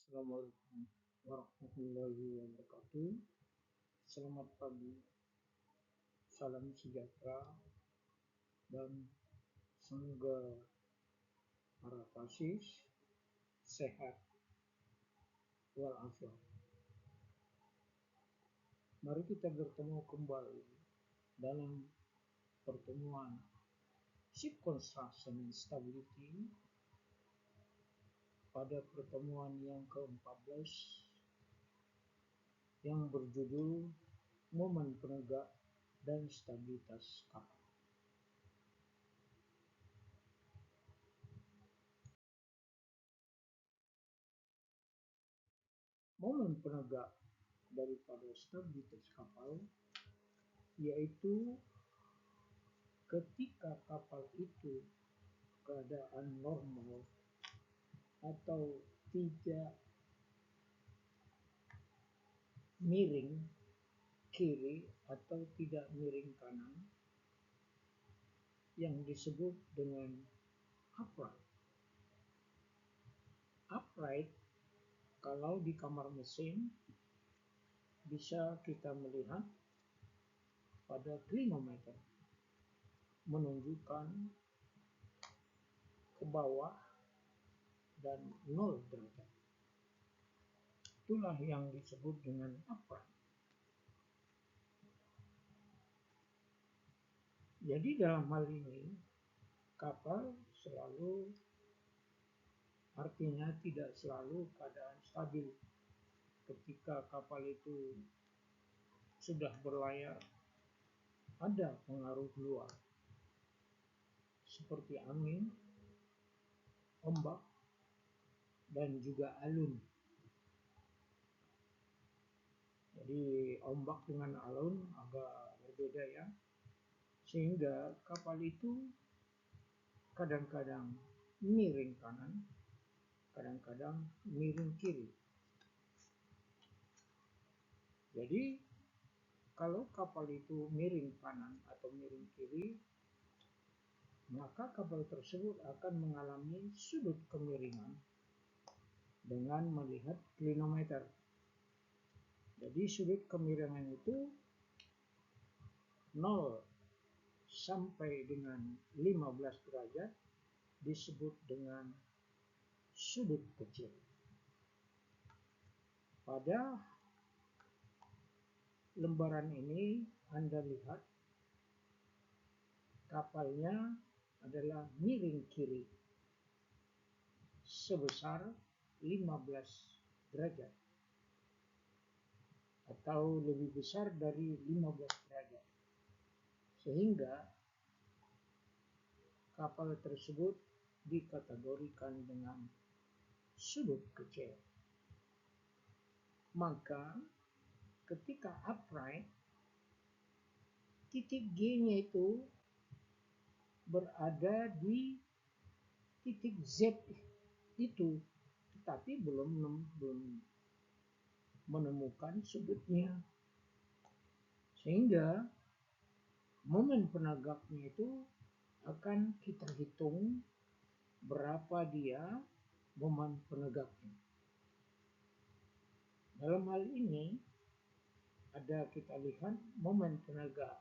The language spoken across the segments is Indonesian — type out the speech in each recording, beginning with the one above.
Assalamualaikum warahmatullahi wabarakatuh. Selamat pagi, salam sejahtera, dan semoga para pasif sehat walafiat. Mari kita bertemu kembali dalam pertemuan Ship Construction and Stability pada pertemuan yang ke-14 yang berjudul Momen Penegak dan Stabilitas Kapal. Momen penegak daripada stabilitas kapal yaitu ketika kapal itu keadaan normal atau tidak miring kiri atau tidak miring kanan yang disebut dengan upright. Upright kalau di kamar mesin bisa kita melihat pada clinometer menunjukkan ke bawah dan 0 derajat. Itulah yang disebut dengan upright. Jadi dalam hal ini kapal selalu artinya tidak selalu keadaan stabil. Ketika kapal itu sudah berlayar, ada pengaruh luar seperti angin, ombak, dan juga alun. Jadi ombak dengan alun agak berbeda ya, sehingga kapal itu kadang-kadang miring kanan, kadang-kadang miring kiri. Jadi kalau kapal itu miring kanan atau miring kiri, maka kapal tersebut akan mengalami sudut kemiringan dengan melihat clinometer. Jadi sudut kemiringan itu 0 sampai dengan 15 derajat disebut dengan sudut kecil. Pada lembaran ini Anda lihat kapalnya adalah miring kiri sebesar 15 derajat atau lebih besar dari 15 derajat, sehingga kapal tersebut dikategorikan dengan sudut kecil. Maka ketika upright, titik G-nya itu berada di titik Z itu, tetapi belum menemukan sudutnya, sehingga momen penegaknya itu akan kita hitung berapa dia momen penegaknya. Dalam hal ini ada kita lihat momen penegak,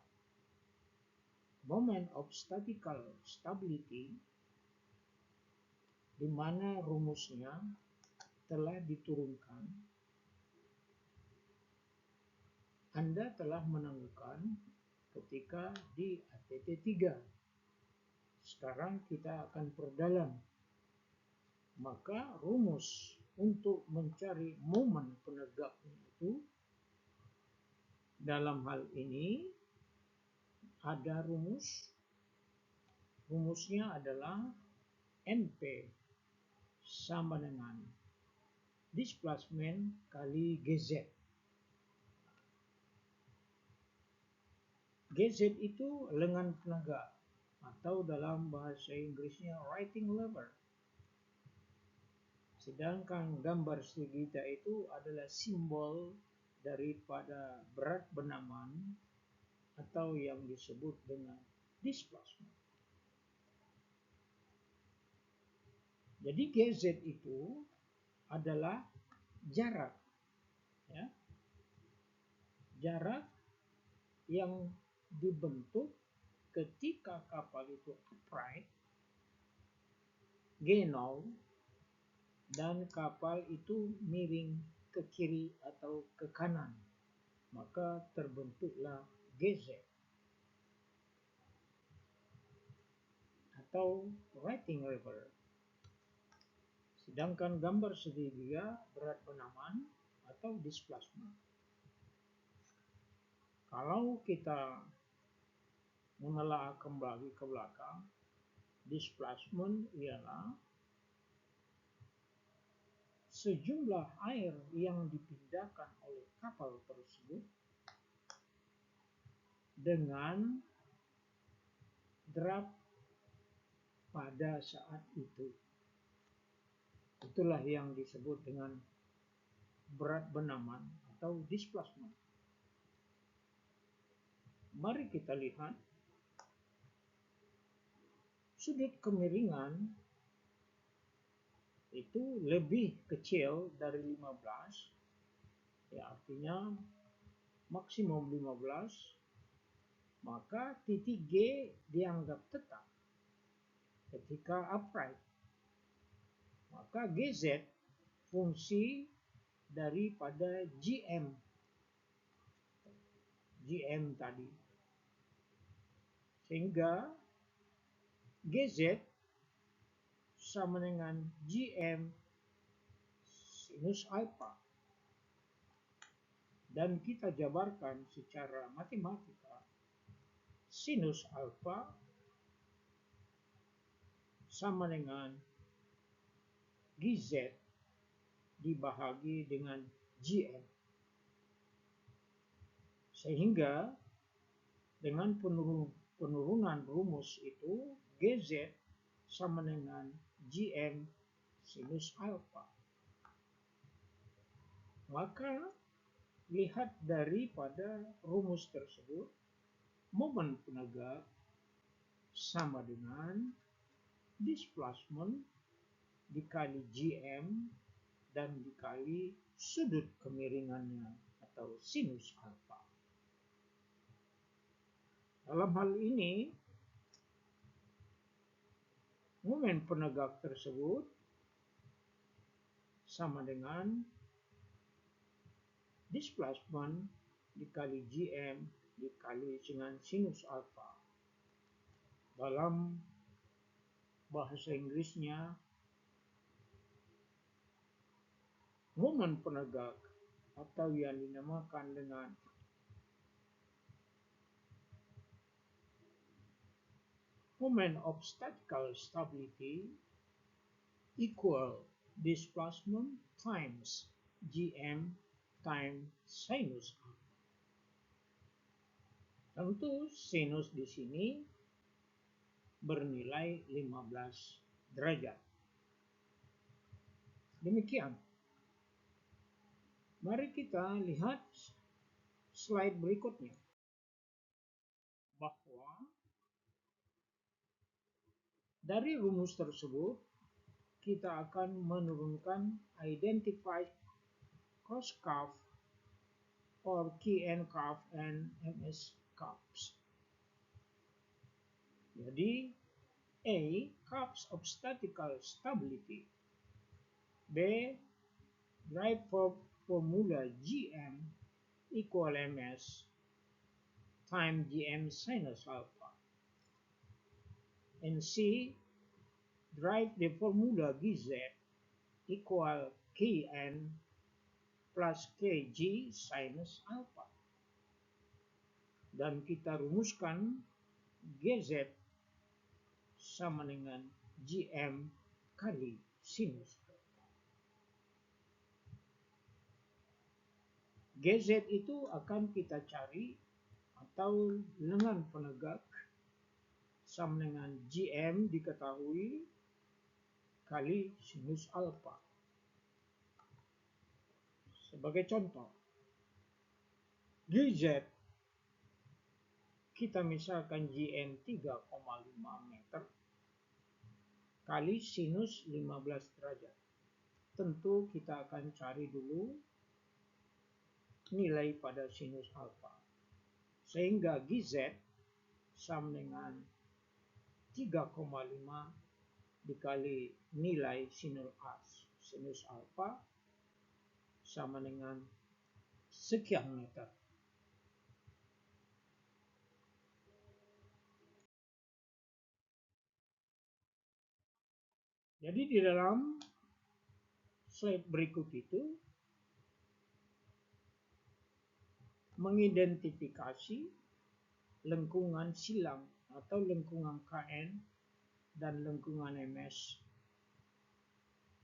moment of statical stability, di mana rumusnya telah diturunkan. Anda telah menemukan ketika di ATT 3. Sekarang kita akan perdalam. Maka rumus untuk mencari momen penegaknya itu dalam hal ini ada rumusnya adalah NP sama dengan displacement kali GZ. GZ itu lengan penegak atau dalam bahasa Inggrisnya righting lever. Sedangkan gambar segitiga itu adalah simbol daripada berat benaman atau yang disebut dengan displacement. Jadi GZ itu adalah jarak, ya, jarak yang dibentuk ketika kapal itu upright, G0, dan kapal itu miring ke kiri atau ke kanan, maka terbentuklah GZ atau writing lever. Sedangkan gambar segitiga berat penaman atau displacement. Kalau kita menelaah kembali ke belakang, displacement ialah sejumlah air yang dipindahkan oleh kapal tersebut dengan draft pada saat itu. Itulah yang disebut dengan berat benaman atau displacement. Mari kita lihat sudut kemiringan itu lebih kecil dari 15, ya artinya maksimum 15, maka titik G dianggap tetap ketika upright. Maka GZ fungsi daripada GM tadi. Sehingga GZ sama dengan GM sinus alpha. Dan kita jabarkan secara matematika, sinus alpha sama dengan GZ dibahagi dengan GM. Sehingga dengan penurunan rumus itu, GZ sama dengan GM sinus alpha. Maka lihat daripada rumus tersebut, momen penegak sama dengan displacement dikali GM dan dikali sudut kemiringannya atau sinus alpha. Dalam hal ini, momen penegak tersebut sama dengan displacement dikali GM dikali dengan sinus alpha. Dalam bahasa Inggrisnya, momen penegak atau yang dinamakan dengan moment of statical stability equal displacement times GM times sinus. Tentu sinus di sini bernilai 15 derajat. Demikian. Mari kita lihat slide berikutnya. Bahwa dari rumus tersebut kita akan menurunkan identified cross curve or KN curve and MS curves. Jadi A. Curves of statical stability. B. Derive formula GM equal MS times GM sinus alpha. And C. Derive the formula GZ equal Kn plus Kg sinus alpha. Dan kita rumuskan GZ sama dengan GM kali sinus. GZ itu akan kita cari atau lengan penegak sama dengan GM diketahui kali sinus alpha. Sebagai contoh, GZ kita misalkan GM 3,5 meter kali sinus 15 derajat. tentu kita akan cari dulu nilai pada sinus alfa. Sehingga GZ sama dengan 3,5 dikali nilai sinus alfa sama dengan sekian meter. Jadi di dalam slide berikut itu mengidentifikasi lengkungan silang atau lengkungan KN dan lengkungan MS.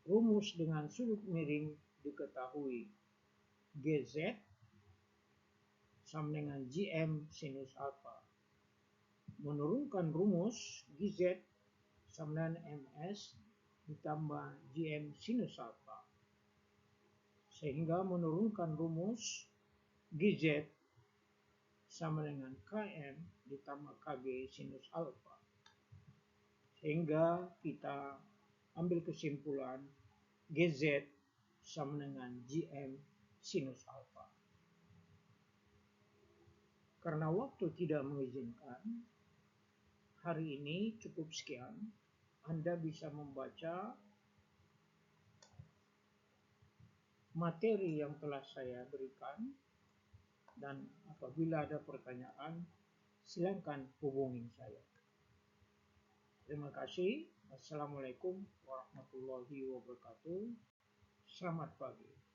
Rumus dengan sudut miring diketahui. GZ sama dengan GM sinus alfa. Menurunkan rumus GZ sama dengan MS ditambah GM sinus alfa. Sehingga menurunkan rumus GZ sama dengan KM ditambah KG sinus alfa. Sehingga kita ambil kesimpulan GZ sama dengan GM sinus alfa. Karena waktu tidak mengizinkan, hari ini cukup sekian. Anda bisa membaca materi yang telah saya berikan, dan apabila ada pertanyaan, silakan hubungi saya. Terima kasih. Assalamualaikum warahmatullahi wabarakatuh. Selamat pagi.